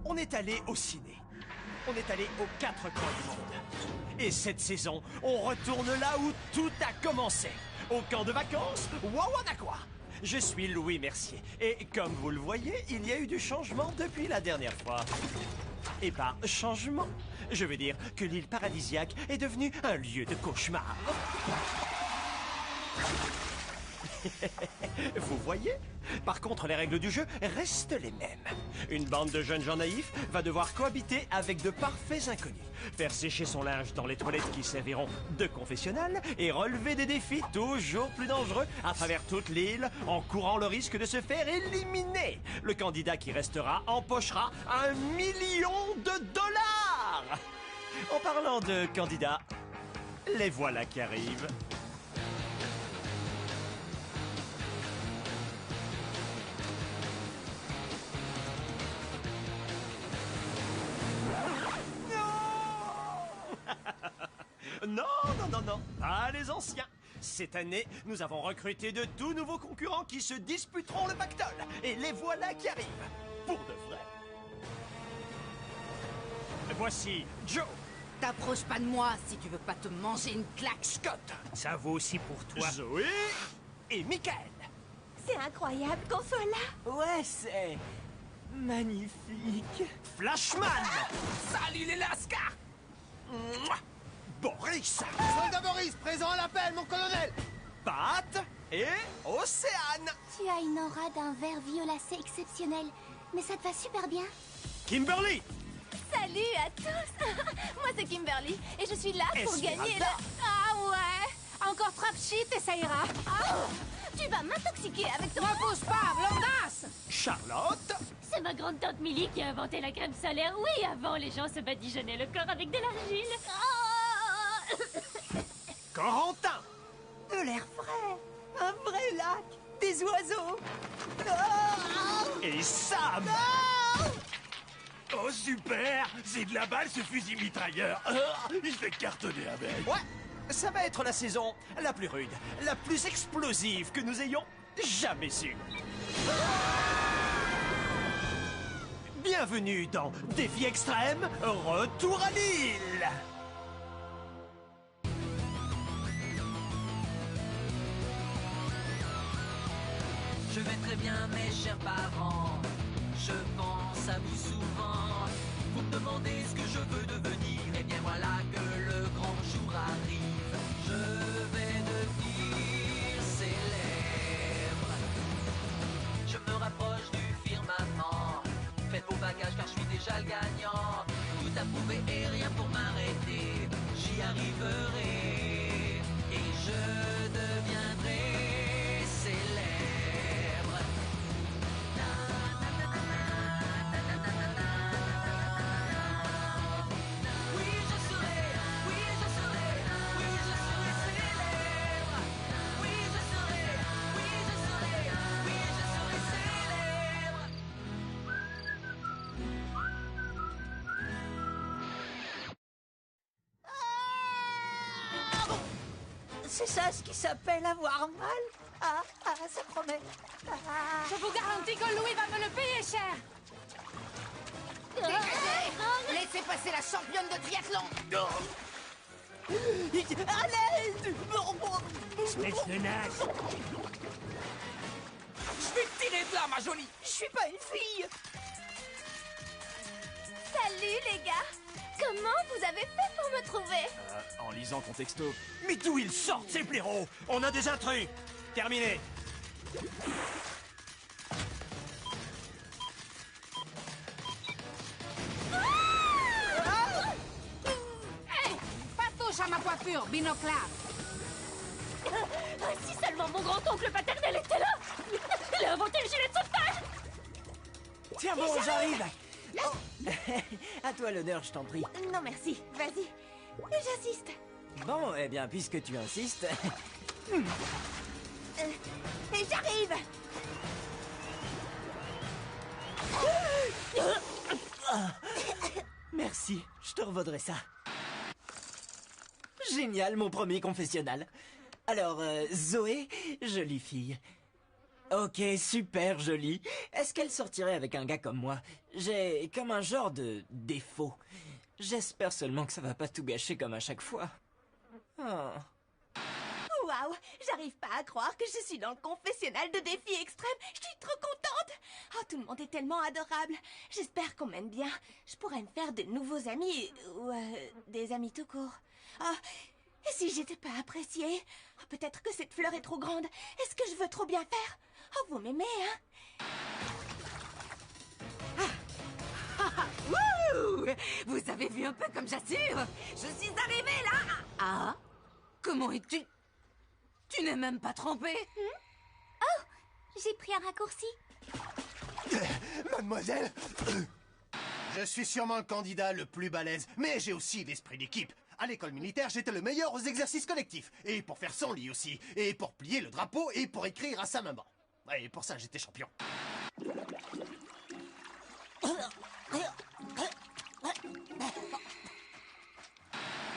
on est allé au ciné. On est allé aux 4 coins du monde. Et cette saison, on retourne là où tout a commencé. Au camp de vacances Wawanakwa. Je suis Louis Mercier. Et comme vous le voyez, il y a eu du changement depuis la dernière fois. Et par changement, je veux dire que l'île paradisiaque est devenue un lieu de cauchemar. Vous voyez? Par contre, les règles du jeu restent les mêmes. Une bande de jeunes gens naïfs va devoir cohabiter avec de parfaits inconnus, faire sécher son linge dans les toilettes qui serviront de confessionnal et relever des défis toujours plus dangereux à travers toute l'île en courant le risque de se faire éliminer. Le candidat qui restera empochera $1 million. En parlant de candidats, les voilà qui arrivent. Non, non, non, non, pas les anciens. Cette année, nous avons recruté de tout nouveaux concurrents qui se disputeront le pactole. Et les voilà qui arrivent. Pour de vrai. Voici Joe. T'approches pas de moi si tu veux pas te manger une claque. Scott. Ça vaut aussi pour toi. Zoé. Et Michael. C'est incroyable qu'on soit là. Ouais, c'est... magnifique. Flashman. Salut les Lascars. Boris. Soldat Boris, présent à l'appel, mon colonel. Pat. Et Océane. Tu as une aura d'un vert violacé exceptionnel, mais ça te va super bien. Kimberly. Salut à tous. Moi c'est Kimberly et je suis là pour Esmeralda. gagner le... Ah ouais. Encore trap shit et ça ira. Tu vas m'intoxiquer avec ton... Repousse pas, blondasse. Charlotte. C'est ma grande-tante Millie qui a inventé la crème solaire. Oui, avant, les gens se badigeonnaient le corps avec de l'argile. Corentin. De l'air frais. Un vrai lac. Des oiseaux. Et Sam. Oh super! C'est de la balle ce fusil mitrailleur! Il fait cartonner avec! Ouais, ça va être la saison la plus rude, la plus explosive que nous ayons jamais eue. Bienvenue dans Défi Extrême, retour à l'île! Je vais très bien, mes chers parents. Je pense à vous souvent. Vous me demandez ce que je veux devenir. Et bien voilà que le grand jour arrive. Je vais devenir célèbre. Je me rapproche du firmament. Faites vos bagages car je suis déjà le gagnant. Tout à prouver et rien pour m'arrêter. J'y arriverai. Et je deviendrai célèbre. C'est ça ce qui s'appelle avoir mal. Ça promet. Je vous garantis que Louis va me le payer cher. Laissez passer la championne de triathlon. À l'aide. Espèce de naze! Je vais te tirer de là, ma jolie. Je suis pas une fille. Salut les gars. Comment vous avez fait pour me trouver? En lisant ton texto. Mais d'où ils sortent ces blaireaux? On a des intrus. Terminé. Hey, pas touche à ma coiffure, binoclard. Si seulement mon grand-oncle paternel était là! Il a inventé le gilet de sauvetage! Tiens bon, j'arrive. À toi l'honneur, je t'en prie. Non merci, vas-y. J'insiste. Bon, eh bien, puisque tu insistes... Et j'arrive. Merci, je te revaudrai ça. Génial, mon premier confessionnal. Alors, Zoé, jolie fille, Ok, super jolie. Est-ce qu'elle sortirait avec un gars comme moi? J'ai comme un genre de défaut. J'espère seulement que ça va pas tout gâcher comme à chaque fois. Oh. Waouh, j'arrive pas à croire que je suis dans le confessionnal de Défi Extrême. Je suis trop contente. Oh, tout le monde est tellement adorable. J'espère qu'on m'aime bien. Je pourrais me faire de nouveaux amis, ou des amis tout court. Oh, et si j'étais pas appréciée? Oh, peut-être que cette fleur est trop grande. Est-ce que je veux trop bien faire? Oh, vous m'aimez, hein? Wouh! Vous avez vu un peu comme j'assure? Je suis arrivée là! Ah? Comment es-tu? Tu n'es même pas trompée? Oh, j'ai pris un raccourci. Mademoiselle, je suis sûrement le candidat le plus balèze, mais j'ai aussi l'esprit d'équipe. À l'école militaire, j'étais le meilleur aux exercices collectifs. Et pour faire son lit aussi. Et pour plier le drapeau et pour écrire à sa maman. Et pour ça, j'étais champion.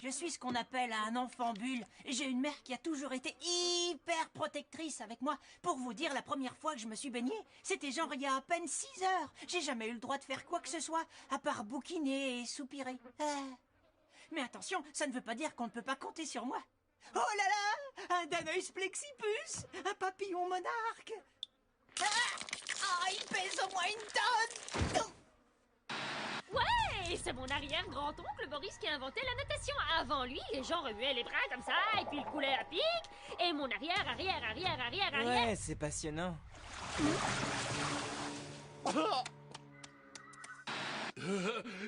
Je suis ce qu'on appelle un enfant bulle. J'ai une mère qui a toujours été hyper protectrice avec moi. Pour vous dire, la première fois que je me suis baignée, c'était genre il y a à peine 6 heures. J'ai jamais eu le droit de faire quoi que ce soit, à part bouquiner et soupirer. Mais attention, ça ne veut pas dire qu'on ne peut pas compter sur moi. Oh là là! Un Danoïs plexipus! Un papillon monarque! Il pèse au moins une tonne! Ouais, c'est mon arrière-grand-oncle Boris qui a inventé la natation. Avant lui, les gens remuaient les bras comme ça, et puis ils coulaient à pic. Et mon arrière. Ouais, c'est passionnant.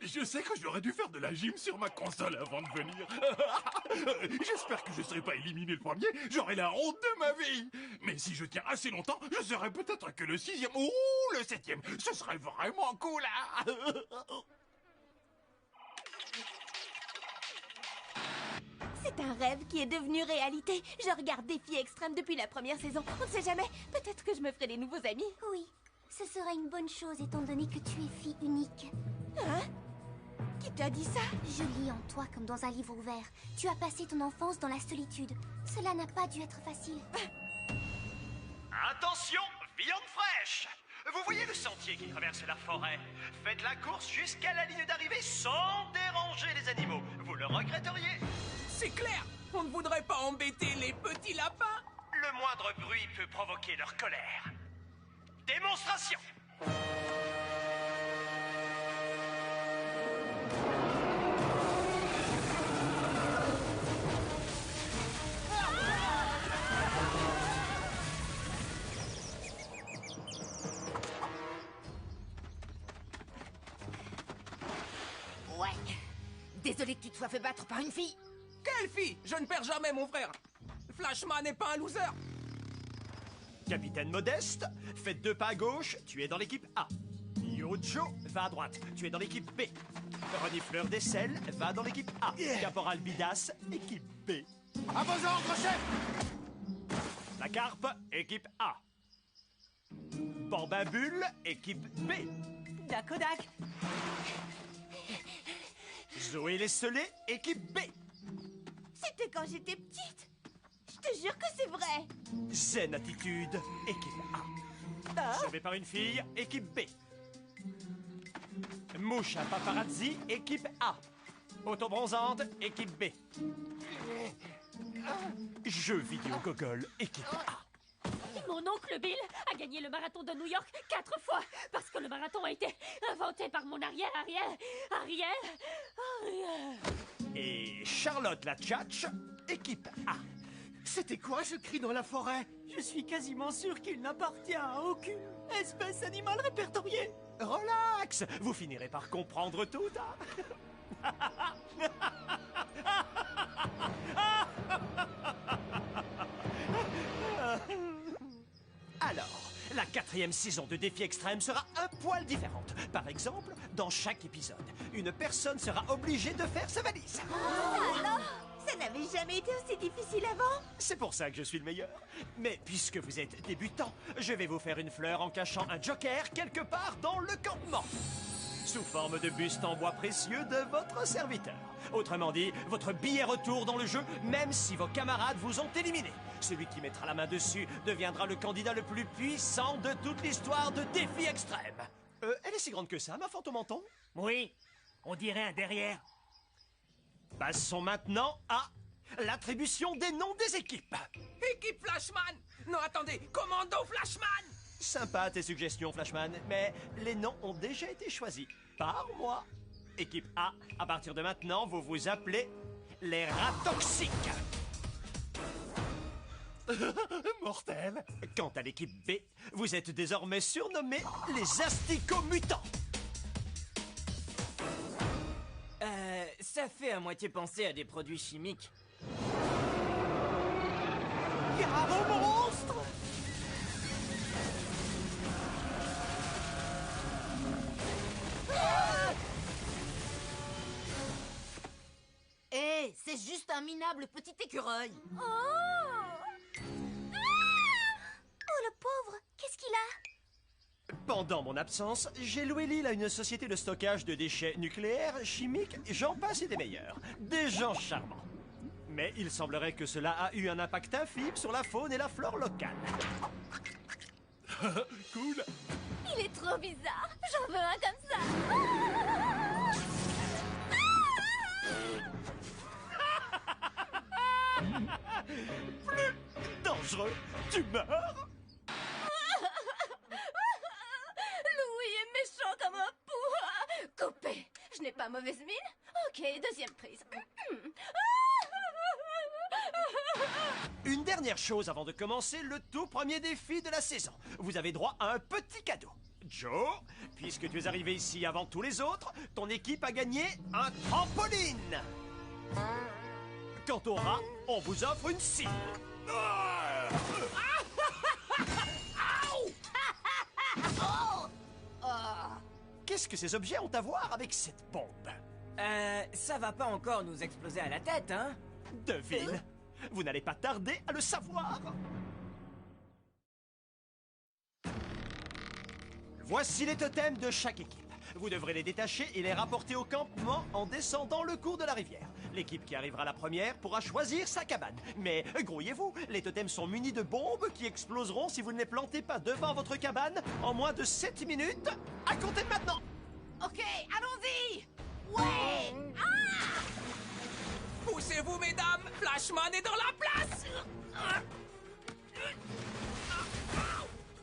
Je sais que j'aurais dû faire de la gym sur ma console avant de venir. J'espère que je ne serai pas éliminé le premier. J'aurai la honte de ma vie. Mais si je tiens assez longtemps, je serai peut-être que le 6e ou le 7e. Ce serait vraiment cool. C'est un rêve qui est devenu réalité. Je regarde Défi Extrême depuis la première saison. On ne sait jamais. Peut-être que je me ferai des nouveaux amis. Oui, ce serait une bonne chose étant donné que tu es fille unique. Hein? Qui t'a dit ça? Je lis en toi comme dans un livre ouvert. Tu as passé ton enfance dans la solitude. Cela n'a pas dû être facile. Attention, viande fraîche! Vous voyez le sentier qui traverse la forêt? Faites la course jusqu'à la ligne d'arrivée sans déranger les animaux. Vous le regretteriez. C'est clair! On ne voudrait pas embêter les petits lapins! Le moindre bruit peut provoquer leur colère. Démonstration! Ouais. Désolé que tu te sois fait battre par une fille. Quelle fille? Je ne perds jamais, mon frère! Flashman n'est pas un loser! Capitaine Modeste, faites 2 pas à gauche, tu es dans l'équipe A. Yojo, va à droite, tu es dans l'équipe B. Renifleur d'aisselle, va dans l'équipe A. Caporal Bidas, équipe B. À vos ordres, chef! La Carpe, équipe A. Bambabule, équipe B. Dakodak! Zoé Lesselet, équipe B. C'était quand j'étais petite. Je te jure que c'est vrai. Zen Attitude, équipe A. Sauvé par une fille, équipe B. Mouche à paparazzi, équipe A. Autobronzante, équipe B. Jeux vidéo gogol, équipe A. Mon oncle Bill a gagné le marathon de New York 4 fois parce que le marathon a été inventé par mon arrière. Et Charlotte la Tchatch, équipe A. C'était quoi ce cri dans la forêt? Je suis quasiment sûr qu'il n'appartient à aucune espèce animale répertoriée. Relax, vous finirez par comprendre tout, hein? Alors, la 4e saison de Défi Extrême sera un poil différente. Par exemple, dans chaque épisode, une personne sera obligée de faire sa valise. Alors, ça n'avait jamais été aussi difficile avant. C'est pour ça que je suis le meilleur. Mais puisque vous êtes débutant, je vais vous faire une fleur en cachant un joker quelque part dans le campement. Sous forme de buste en bois précieux de votre serviteur. Autrement dit, votre billet retour dans le jeu, même si vos camarades vous ont éliminé. Celui qui mettra la main dessus deviendra le candidat le plus puissant de toute l'histoire de Défi Extrême. Elle est si grande que ça, ma fantôme-menton? Oui, on dirait un derrière. Passons maintenant à l'attribution des noms des équipes. Équipe Flashman! Non, attendez, Commando Flashman! Sympa tes suggestions, Flashman, mais les noms ont déjà été choisis par moi. Équipe A, à partir de maintenant, vous vous appelez les rats toxiques. Mortel. Quant à l'équipe B, vous êtes désormais surnommés les asticots mutants. Ça fait à moitié penser à des produits chimiques. Gare au monstre! Hé, c'est juste un minable petit écureuil. Oh le pauvre, qu'est-ce qu'il a? Pendant mon absence, j'ai loué l'île à une société de stockage de déchets nucléaires, chimiques, j'en passe et des meilleurs. Des gens charmants. Mais il semblerait que cela a eu un impact infime sur la faune et la flore locale. Cool. Il est trop bizarre. J'en veux un comme ça. Plus dangereux, tu meurs. Louis est méchant comme un pou. Coupé. Je n'ai pas mauvaise mine. Ok, deuxième prise. Une dernière chose avant de commencer le tout premier défi de la saison. Vous avez droit à un petit cadeau. Joe, puisque tu es arrivé ici avant tous les autres, ton équipe a gagné un trampoline. Quant au rat, on vous offre une scie. Qu'est-ce que ces objets ont à voir avec cette bombe? Ça va pas encore nous exploser à la tête, hein? Devine. Vous n'allez pas tarder à le savoir. Voici les totems de chaque équipe. Vous devrez les détacher et les rapporter au campement en descendant le cours de la rivière. L'équipe qui arrivera la première pourra choisir sa cabane. Mais grouillez-vous, les totems sont munis de bombes qui exploseront si vous ne les plantez pas devant votre cabane en moins de 7 minutes à compter de maintenant. Ok, allons-y. Ouais. Poussez-vous, mesdames! Flashman est dans la place!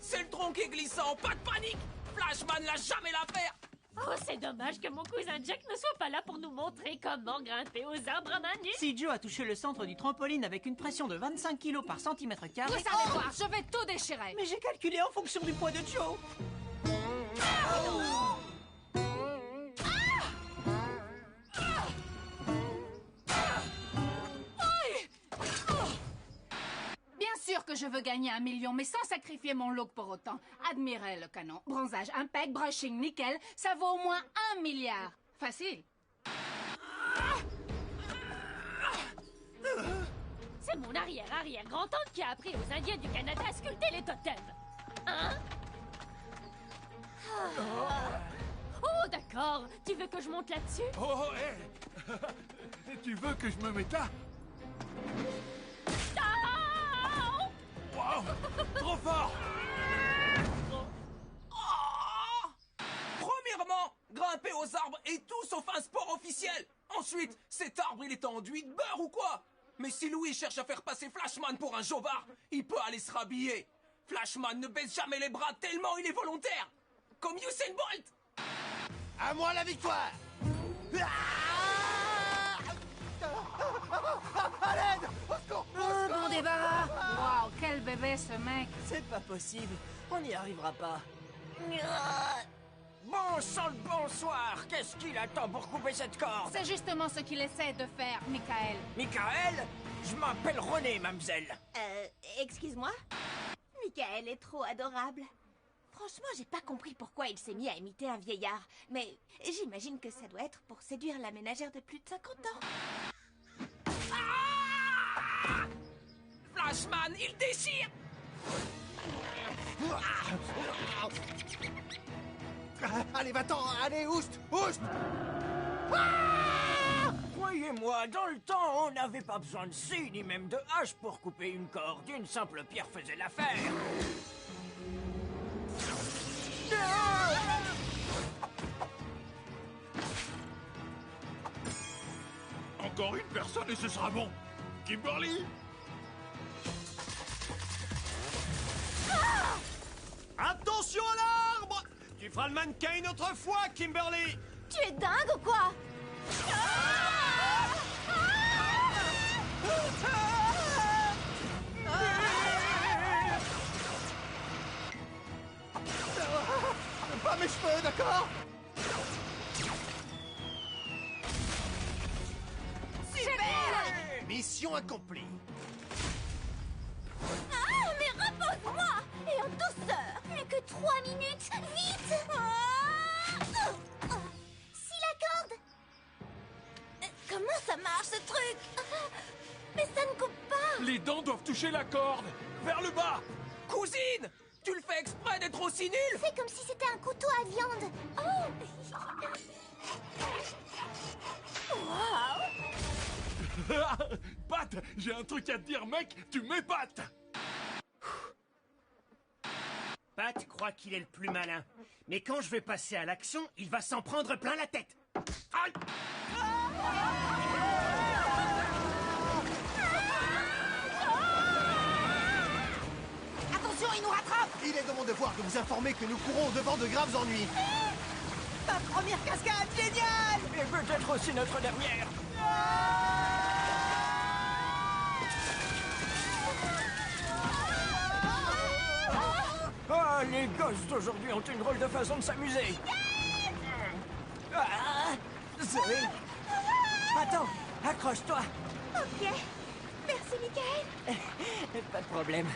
C'est le tronc qui est glissant, pas de panique! Flashman lâche jamais l'affaire! Oh, c'est dommage que mon cousin Jack ne soit pas là pour nous montrer comment grimper aux arbres à main nue. Si Joe a touché le centre du trampoline avec une pression de 25 kg par centimètre carré... Vous savez quoi? Je vais tout déchirer. Mais j'ai calculé en fonction du poids de Joe. Bien sûr que je veux gagner 1 million, mais sans sacrifier mon look pour autant. Admirez le canon. Bronzage impec, brushing nickel, ça vaut au moins 1 milliard. Facile. C'est mon arrière-arrière-grand-tante qui a appris aux Indiens du Canada à sculpter les totems. Hein? Oh, d'accord. Tu veux que je monte là-dessus? Oh, hé. Tu veux que je me mette là? Wow! Trop fort! Premièrement, grimper aux arbres est tout sauf un sport officiel. Ensuite, cet arbre, il est enduit de beurre ou quoi? Mais si Louis cherche à faire passer Flashman pour un jovard, il peut aller se rhabiller. Flashman ne baisse jamais les bras tellement il est volontaire. Comme Usain Bolt. À moi la victoire! À l'aide! Au secours! Au Oh, secours! bon débarras. Waouh, quel bébé ce mec. C'est pas possible. On n'y arrivera pas. Bon sang le bonsoir! Qu'est-ce qu'il attend pour couper cette corde? C'est justement ce qu'il essaie de faire, Michael. Michael? Je m'appelle René, mademoiselle. Excuse-moi? Michael est trop adorable. Franchement, j'ai pas compris pourquoi il s'est mis à imiter un vieillard. Mais j'imagine que ça doit être pour séduire la ménagère de plus de 50 ans. Flashman, il déchire. Allez, va-t'en! Allez, oust! Oust! Croyez-moi, dans le temps, on n'avait pas besoin de scie ni même de hache pour couper une corde. Une simple pierre faisait l'affaire. Encore une personne et ce sera bon. Kimberly! Attention à l'arbre! Tu feras le mannequin une autre fois, Kimberly! Tu es dingue ou quoi? Pas mes cheveux, d'accord? Super! Mission accomplie. Ah, mais repose-moi! Et en douceur! Plus que 3 minutes. Vite! Si la corde. Comment ça marche ce truc? Mais ça ne coupe pas. Les dents doivent toucher la corde. Vers le bas. Cousine! Tu le fais exprès d'être aussi nul? C'est comme si c'était un couteau à viande. Oh! Wow! Pat, j'ai un truc à te dire, mec, tu m'épates! Pat croit qu'il est le plus malin. Mais quand je vais passer à l'action, il va s'en prendre plein la tête. Aïe! Attention, il nous rattrape! Il est de mon devoir de vous informer que nous courons au-devant de graves ennuis. Ma première cascade, génial! Et peut-être aussi notre dernière. Ah, les gosses d'aujourd'hui ont une drôle de façon de s'amuser. Ah, Zoé. Attends, accroche-toi. Ok. Merci, Michael. Pas de problème.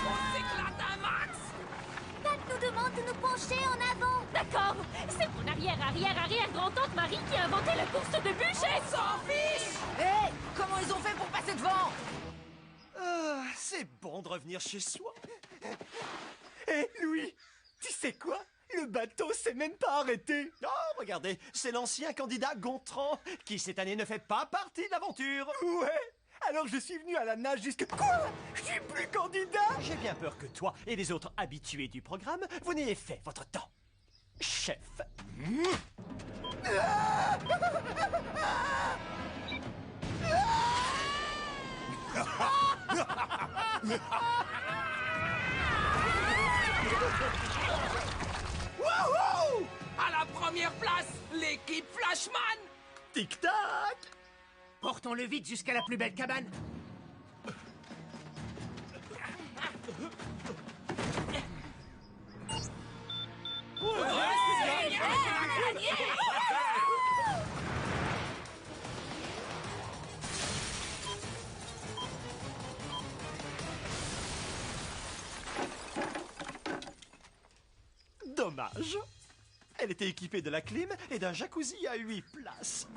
On s'éclate un max! Pat nous demande de nous pencher en avant. D'accord! C'est mon arrière-arrière-arrière-grand-tante Marie qui a inventé la course de bûcher! S'en fiche! Hé, comment ils ont fait pour passer devant? C'est bon de revenir chez soi. Hé, Louis, tu sais quoi? Le bateau s'est même pas arrêté. Oh, regardez, c'est l'ancien candidat Gontran qui, cette année, ne fait pas partie de l'aventure. Ouais, alors je suis venu à la nage jusque... Quoi? Je suis plus candidat? J'ai bien peur que toi et les autres habitués du programme, vous n'ayez fait votre temps. Chef. Wouhou! À la première place, l'équipe Flashman! Tic-tac! Portons-le vite jusqu'à la plus belle cabane. Dommage. Elle était équipée de la clim et d'un jacuzzi à 8 places.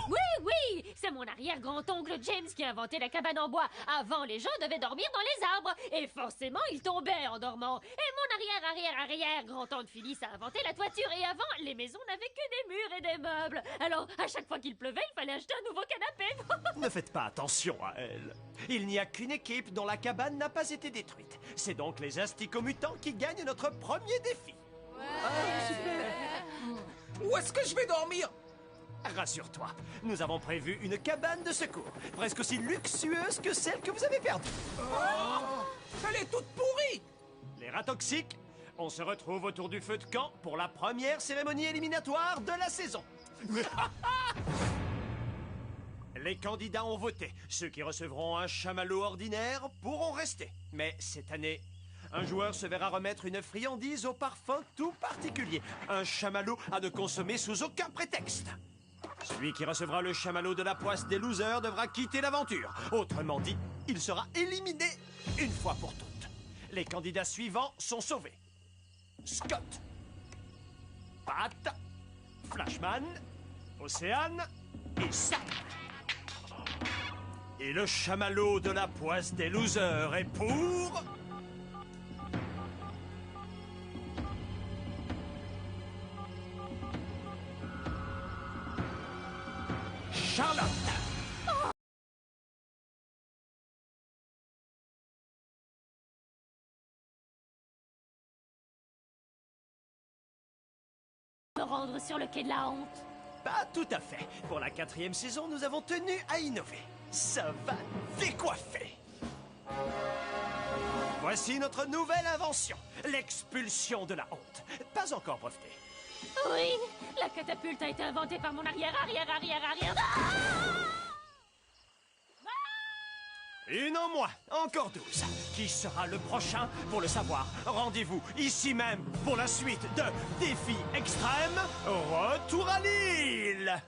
Oui, oui! C'est mon arrière-grand-oncle James qui a inventé la cabane en bois. Avant, les gens devaient dormir dans les arbres. Et forcément, ils tombaient en dormant. Et mon arrière-arrière-arrière-grand-tante Phyllis a inventé la toiture. Et avant, les maisons n'avaient que des murs et des meubles. Alors, à chaque fois qu'il pleuvait, il fallait acheter un nouveau canapé. Ne faites pas attention à elle. Il n'y a qu'une équipe dont la cabane n'a pas été détruite. C'est donc les Asticomutants qui gagnent notre premier défi. Où est-ce que je vais dormir? Rassure-toi, nous avons prévu une cabane de secours, presque aussi luxueuse que celle que vous avez perdue. Elle est toute pourrie! Les rats toxiques, on se retrouve autour du feu de camp pour la première cérémonie éliminatoire de la saison. Les candidats ont voté. Ceux qui recevront un chamallow ordinaire pourront rester. Mais cette année, un joueur se verra remettre une friandise au parfum tout particulier. Un chamallow à ne consommer sous aucun prétexte. Celui qui recevra le chamallow de la poisse des losers devra quitter l'aventure. Autrement dit, il sera éliminé une fois pour toutes. Les candidats suivants sont sauvés. Scott, Pat, Flashman, Océane et Sam. Et le chamallow de la poisse des losers est pour... Charlotte. Me rendre sur le quai de la honte. Pas tout à fait. Pour la 4e saison, nous avons tenu à innover. Ça va décoiffer. Voici notre nouvelle invention, l'expulsion de la honte. Pas encore brevetée. Oui, la catapulte a été inventée par mon arrière. Une en moins, encore 12. Qui sera le prochain? Pour le savoir, rendez-vous ici même pour la suite de Défi Extrême, Retour à l'île.